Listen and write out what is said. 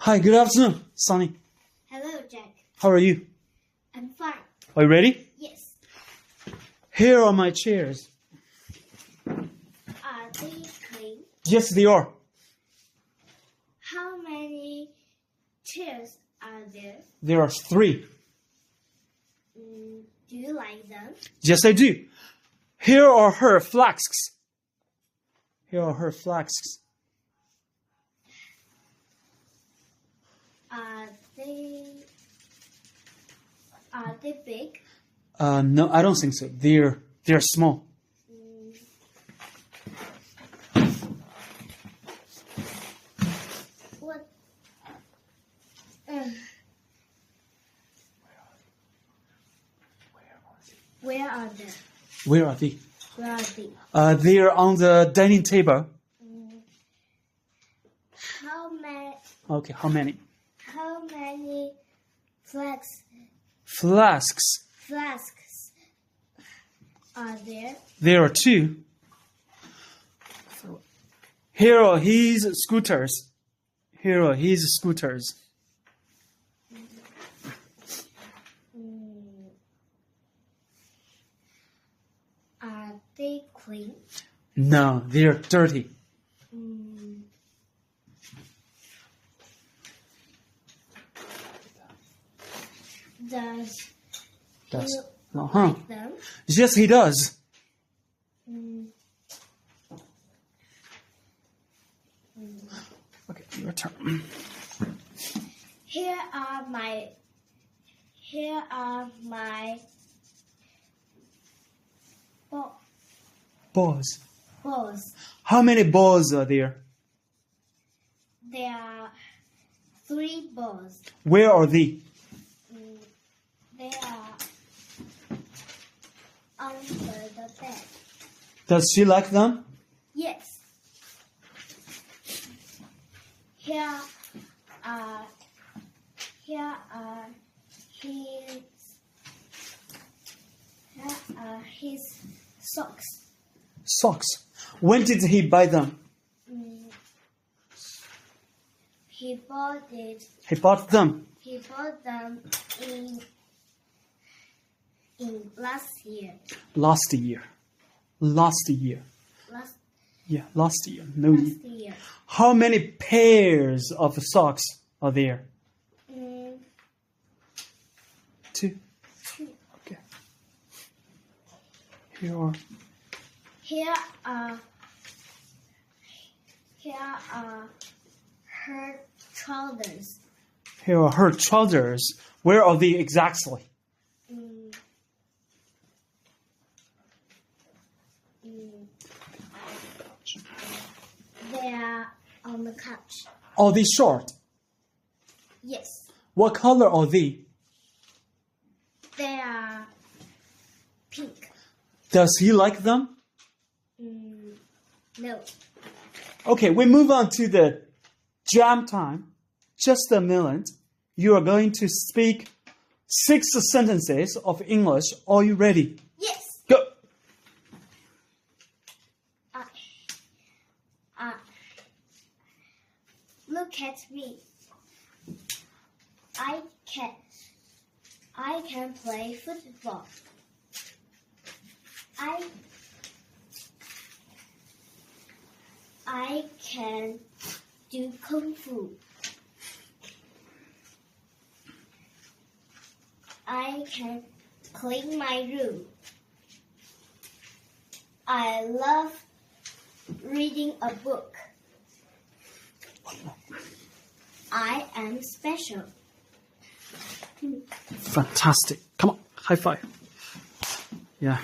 Hi, good afternoon, Sonny. Hello, Jack. How are you? I'm fine. Are you ready? Yes. Here are my chairs. Are they clean? Yes, they are. How many chairs are there? There are 3. Do you like them? Yes, I do. Here are her flasks. Here are her flasks. Are they big? No, I don't think so. They're small. What? Where are they? Where are they? Where are they? They're on the dining table. How many? Okay, how many? How many flasks are there? There are 2. Here are his scooters. Here are his scooters. Are they clean? No, they're dirty. Does That's he uh-huh. like them? Yes, he does. Okay, your turn. Here are my Balls. balls. How many balls are there? There are 3 balls. Where are they? They are under the bed. Does she like them? Yes. Here are his socks. Socks. When did he buy them? He bought He bought them them in last year. last year. Last year. Last year. No year. Last year. How many pairs of socks are there? 2. 2. Okay. Here are Here are her trousers. here are her trousers. Where are they exactly? They are on the couch. Are they short? Yes. What color are they? They are pink. Does he like them? No. Okay, we move on to the jam time. Just a minute. You are going to speak 6 sentences of English. Are you ready? Yes. Go. Look at me. I can play football. I can do kung fu. I can clean my room. I love reading a book. I am special. Fantastic. Come on, high five. Yeah.